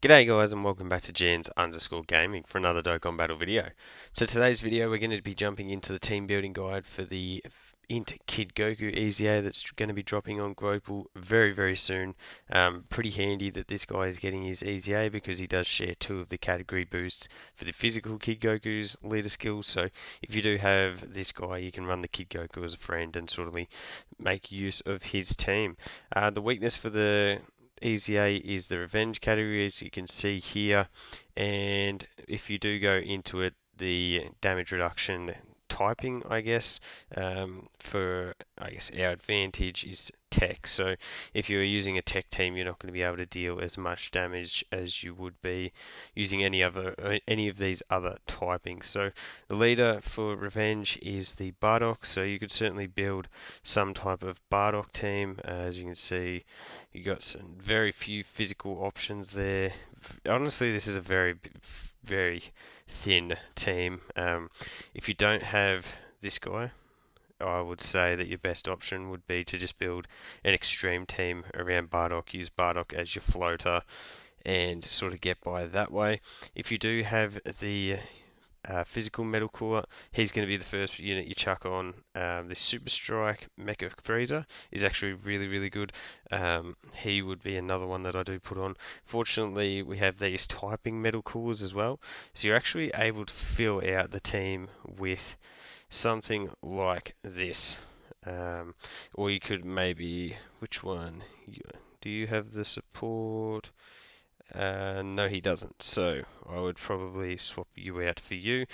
G'day guys and welcome back to Jans_gaming for another Dokkan battle video. So today's video we're going to be jumping into the team building guide for the INT Kid Goku EZA that's going to be dropping on Global very soon. Pretty handy that this guy is getting his EZA because he does share two of the category boosts for the physical Kid Goku's leader skills. So if you do have this guy, you can run the Kid Goku as a friend and sort of make use of his team. The weakness for the EZA is the revenge category, as you can see here, and if you do go into it, the damage reduction typing, I guess, for our advantage is tech. So if you're using a tech team, you're not going to be able to deal as much damage as you would be using any of these other typings. So the leader for revenge is the Bardock. So you could certainly build some type of Bardock team. As you can see, you got some very few physical options there. Honestly, this is a very thin team. If you don't have this guy, I would say that your best option would be to just build an extreme team around Bardock. Use Bardock as your floater and sort of get by that way. If you do have the physical metal cooler, he's going to be the first unit you chuck on. This Super Strike Mecha Freezer is actually really good. He would be another one that I do put on. Fortunately, we have these typing metal coolers as well, so you're actually able to fill out the team with something like this. Or you could maybe, which one? Do you have the support? No, he doesn't. So I would probably swap you out for you.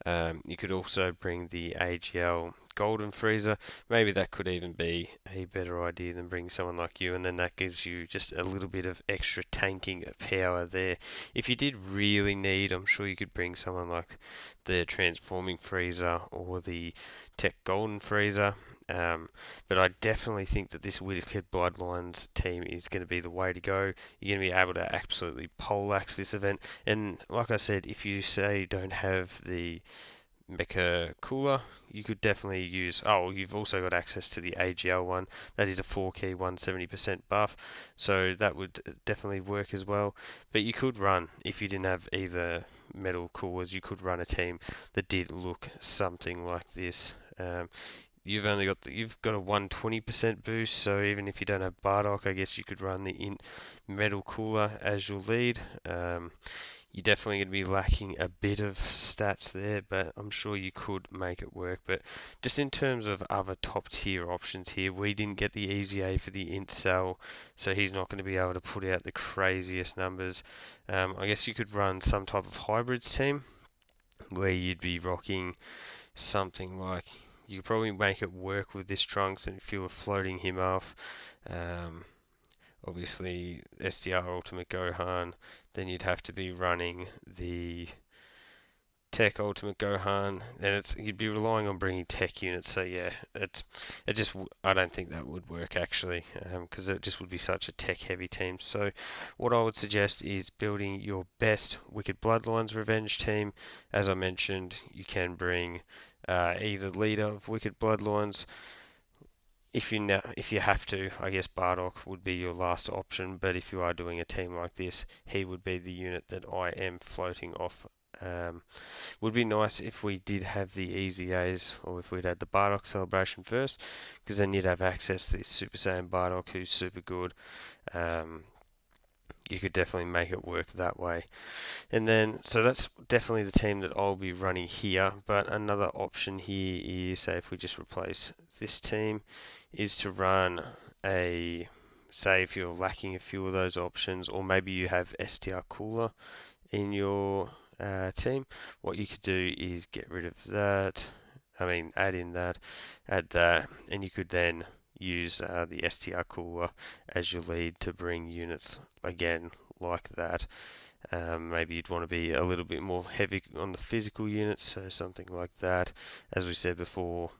You could also bring the AGL Golden Freezer. Maybe that could even be a better idea than bringing someone like you, and then that gives you just a little bit of extra tanking power there. If you did really need, I'm sure you could bring someone like the Transforming Freezer or the Tech Golden Freezer. But I definitely think that this Wicked Bloodlines team is going to be the way to go. You're going to be able to absolutely poleaxe this event. And like I said, if you say don't have the Mecha Cooler, you could definitely use. Oh, you've also got access to the AGL one. That is a 4-key 170% buff, so that would definitely work as well. But you could run, if you didn't have either metal coolers, you could run a team that did look something like this. You've got a 120% boost, so even if you don't have Bardock, I guess you could run the metal cooler as your lead. You're definitely going to be lacking a bit of stats there, but I'm sure you could make it work. But just in terms of other top tier options here, we didn't get the EZA for the INT cell, so he's not going to be able to put out the craziest numbers. I guess you could run some type of hybrids team where you'd be rocking something like, you could probably make it work with this Trunks, and if you were floating him off, obviously SDR Ultimate Gohan, then you'd have to be running the Tech Ultimate Gohan, and you'd be relying on bringing tech units. So yeah, I don't think that would work actually, because it just would be such a tech heavy team. So what I would suggest is building your best Wicked Bloodlines Revenge team. As I mentioned, you can bring either leader of Wicked Bloodlines. If you have to, I guess Bardock would be your last option. But if you are doing a team like this, he would be the unit that I am floating off. Would be nice if we did have the EZAs, or if we'd had the Bardock celebration first, because then you'd have access to this Super Saiyan Bardock who's super good. You could definitely make it work that way. And then, so that's definitely the team that I'll be running here. But another option here is, say if we just replace this team, is to run say if you're lacking a few of those options, or maybe you have STR Cooler in your team, what you could do is get rid of that. Add in that, add that, and you could then use the STR Cooler as your lead to bring units again like that. Maybe you'd want to be a little bit more heavy on the physical units, so something like that. As we said before,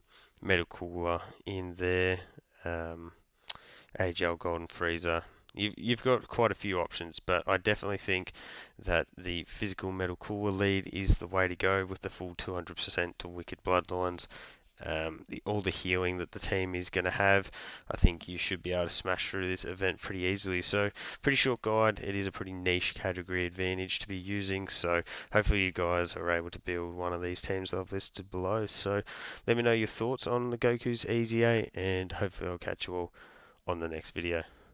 Metal Cooler in there, AGL Golden Freezer. You've got quite a few options, but I definitely think that the physical metal cooler lead is the way to go with the full 200% to Wicked Bloodlines. all the healing that the team is going to have, I think you should be able to smash through this event pretty easily. So pretty short guide. It is a pretty niche category advantage to be using, so hopefully you guys are able to build one of these teams that I've listed below. So let me know your thoughts on the Goku's EZA, and hopefully I'll catch you all on the next video.